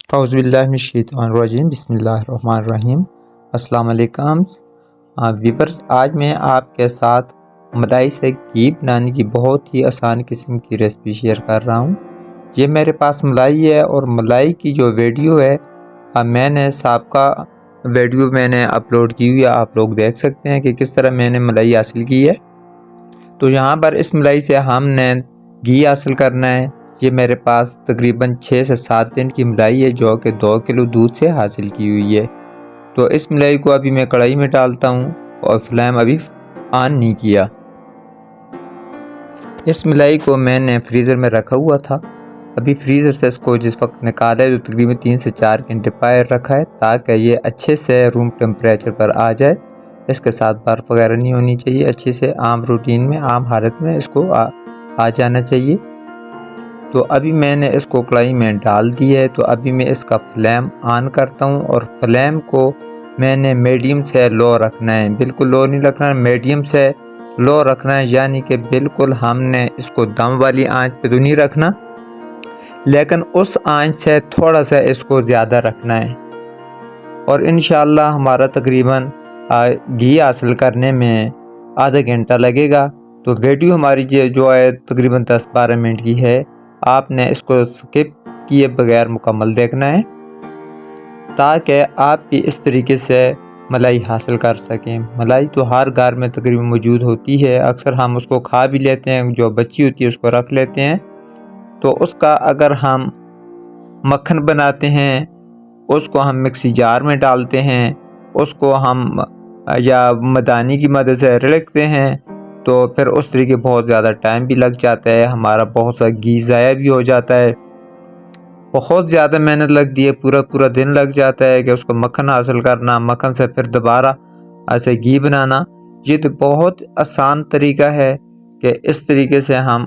اعوذ باللہ من الشیطان الرجیم، بسم اللہ الرحمن الرحیم۔ السلام علیکم ویورز، آج میں آپ کے ساتھ ملائی سے گھی بنانے کی بہت ہی آسان قسم کی ریسپی شیئر کر رہا ہوں۔ یہ میرے پاس ملائی ہے اور ملائی کی جو ویڈیو ہے میں نے سابقہ ویڈیو اپلوڈ کی ہوئی ہے، آپ لوگ دیکھ سکتے ہیں کہ کس طرح میں نے ملائی حاصل کی ہے۔ تو یہاں پر اس ملائی سے ہم نے گھی حاصل کرنا ہے۔ یہ میرے پاس تقریباً 6 سے 7 دن کی ملائی ہے جو کہ 2 کلو دودھ سے حاصل کی ہوئی ہے۔ تو اس ملائی کو ابھی میں کڑھائی میں ڈالتا ہوں اور فلیم ابھی آن نہیں کیا۔ اس ملائی کو میں نے فریزر میں رکھا ہوا تھا، ابھی فریزر سے اس کو جس وقت نکالا ہے تو تقریباً 3 سے 4 گھنٹے باہر رکھا ہے تاکہ یہ اچھے سے روم ٹیمپریچر پر آ جائے۔ اس کے ساتھ برف وغیرہ نہیں ہونی چاہیے، اچھے سے عام روٹین میں عام حالت میں اس کو آ جانا چاہیے۔ تو ابھی میں نے اس کو کڑھائی میں ڈال دی ہے، تو ابھی میں اس کا فلیم آن کرتا ہوں اور فلیم کو میں نے میڈیم سے لو رکھنا ہے، بالکل لو نہیں رکھنا ہے، میڈیم سے لو رکھنا ہے، یعنی کہ بالکل ہم نے اس کو دم والی آنچ پہ تو نہیں رکھنا، لیکن اس آنچ سے تھوڑا سا اس کو زیادہ رکھنا ہے۔ اور انشاءاللہ ہمارا تقریباً گھی حاصل کرنے میں آدھا گھنٹہ لگے گا۔ تو ویڈیو ہماری جو ہے تقریباً 10-12 منٹ کی ہے، آپ نے اس کو سکپ کیے بغیر مکمل دیکھنا ہے تاکہ آپ بھی اس طریقے سے ملائی حاصل کر سکیں۔ ملائی تو ہر گھر میں تقریباً موجود ہوتی ہے، اکثر ہم اس کو کھا بھی لیتے ہیں، جو بچی ہوتی ہے اس کو رکھ لیتے ہیں۔ تو اس کا اگر ہم مکھن بناتے ہیں، اس کو ہم مکسی جار میں ڈالتے ہیں، اس کو ہم یا مدانی کی مدد سے رڑکتے ہیں، تو پھر اس طریقے بہت زیادہ ٹائم بھی لگ جاتا ہے، ہمارا بہت سا گھی ضائع بھی ہو جاتا ہے، بہت زیادہ محنت لگتی ہے، پورا دن لگ جاتا ہے کہ اس کو مکھن حاصل کرنا، مکھن سے پھر دوبارہ ایسے گھی بنانا۔ یہ تو بہت آسان طریقہ ہے کہ اس طریقے سے ہم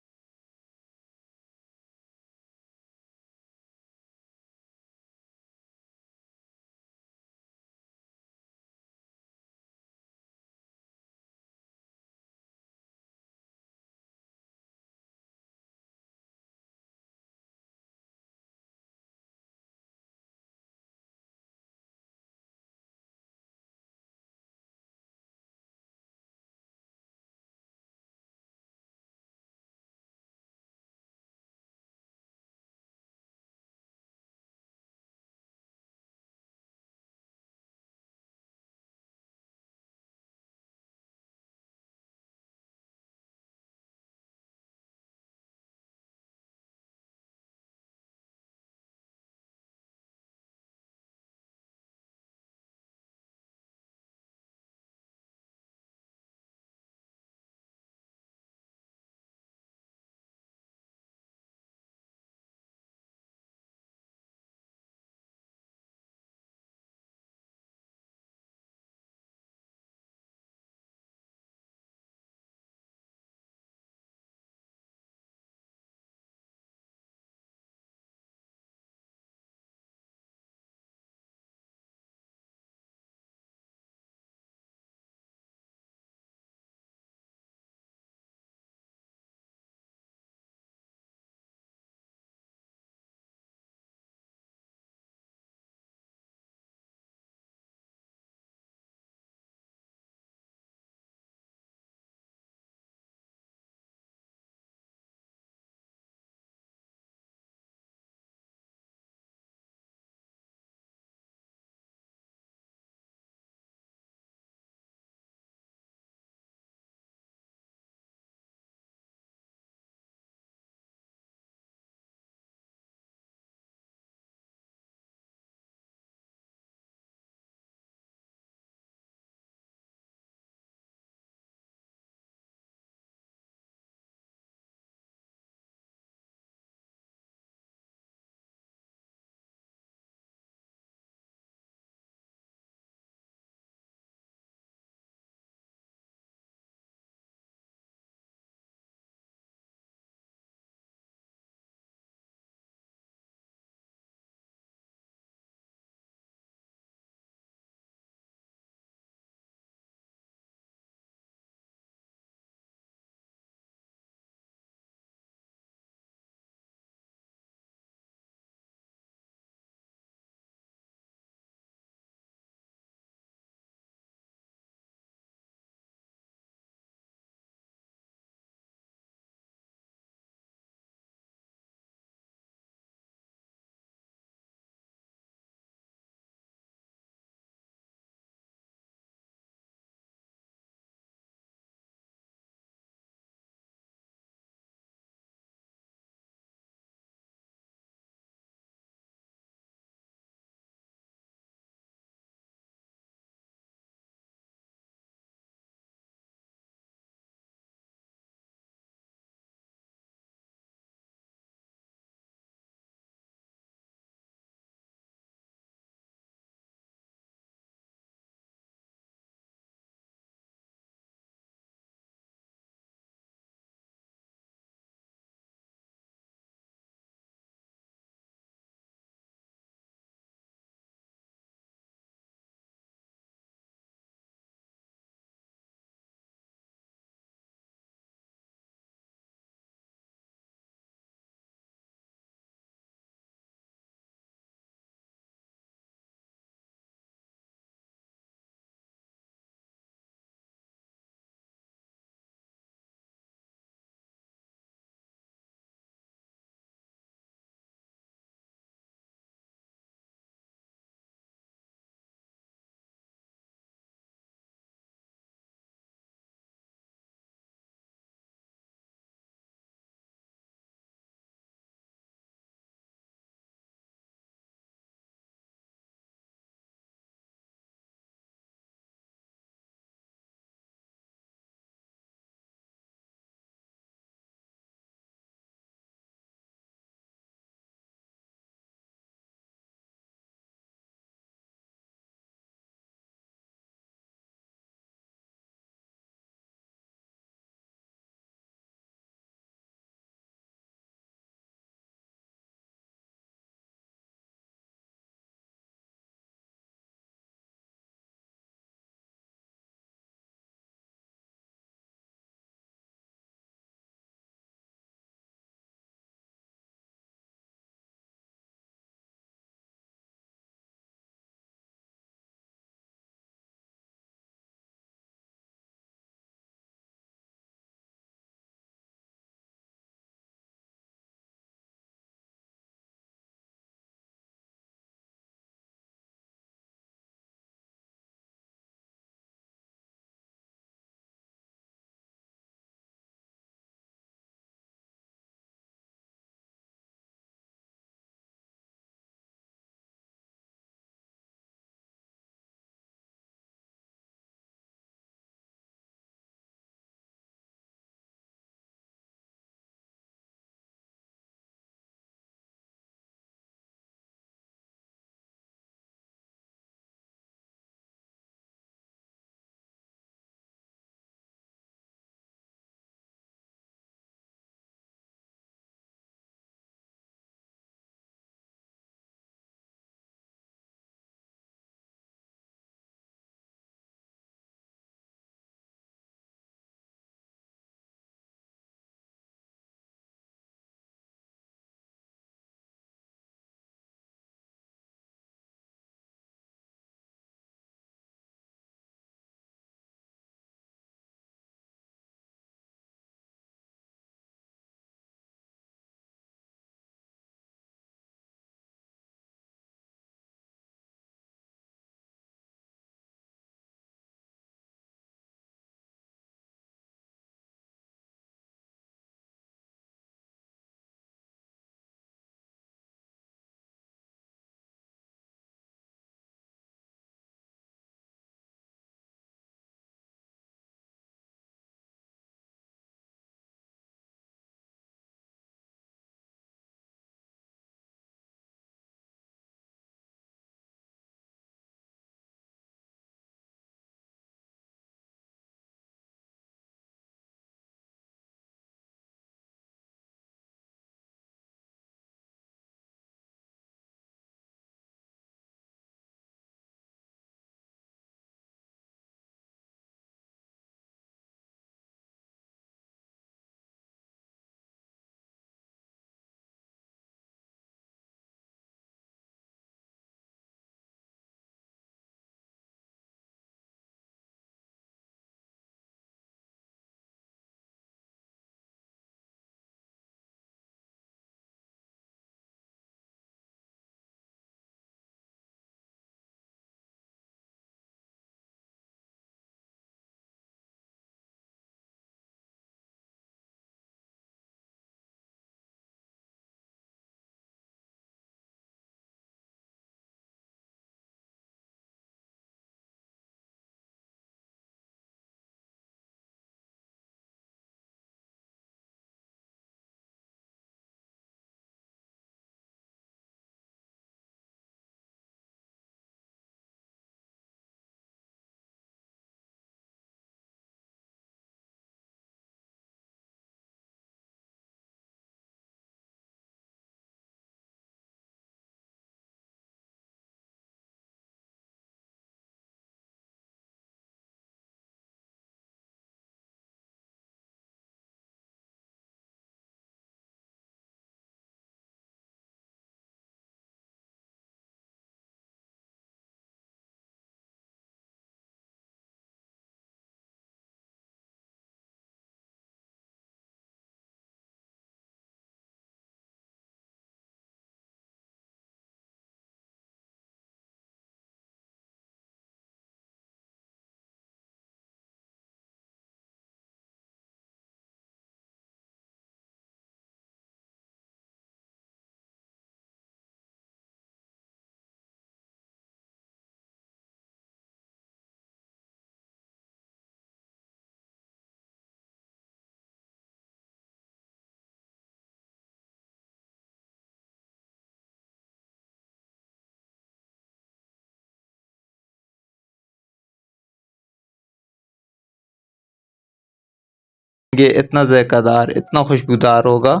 یہ اتنا ذائقہ دار، اتنا خوشبودار ہوگا۔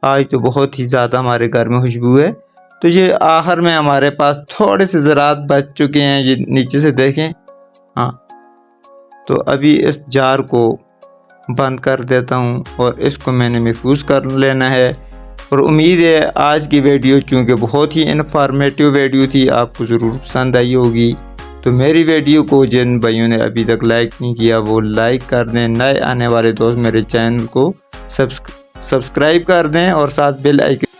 آج تو بہت ہی زیادہ ہمارے گھر میں خوشبو ہے۔ تو یہ آخر میں ہمارے پاس تھوڑے سے ذرات بچ چکے ہیں، یہ نیچے سے دیکھیں۔ ہاں، تو ابھی اس جار کو بند کر دیتا ہوں اور اس کو میں نے محفوظ کر لینا ہے۔ اور امید ہے آج کی ویڈیو چونکہ بہت ہی انفارمیٹیو ویڈیو تھی، آپ کو ضرور پسند آئی ہوگی۔ تو میری ویڈیو کو جن بھائیوں نے ابھی تک لائک نہیں کیا وہ لائک کر دیں، نئے آنے والے دوست میرے چینل کو سبسکرائب کر دیں اور ساتھ بیل آئیکن